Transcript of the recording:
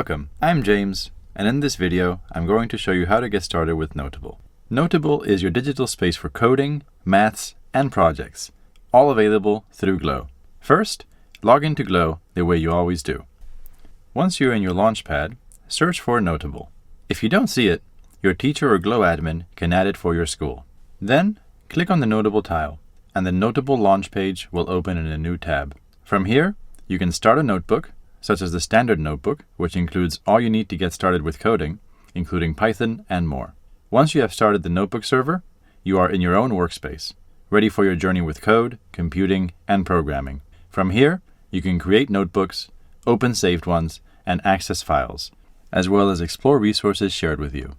Welcome, I'm James, and in this video, I'm going to show you how to get started with Noteable. Noteable is your digital space for coding, maths, and projects, all available through Glow. First, log into Glow the way you always do. Once you're in your Launchpad, search for Noteable. If you don't see it, your teacher or Glow admin can add it for your school. Then, click on the Noteable tile, and the Noteable launch page will open in a new tab. From here, you can start a notebook, such as the standard notebook, which includes all you need to get started with coding, including Python and more. Once you have started the notebook server, you are in your own workspace, ready for your journey with code, computing, and programming. From here, you can create notebooks, open saved ones, and access files, as well as explore resources shared with you.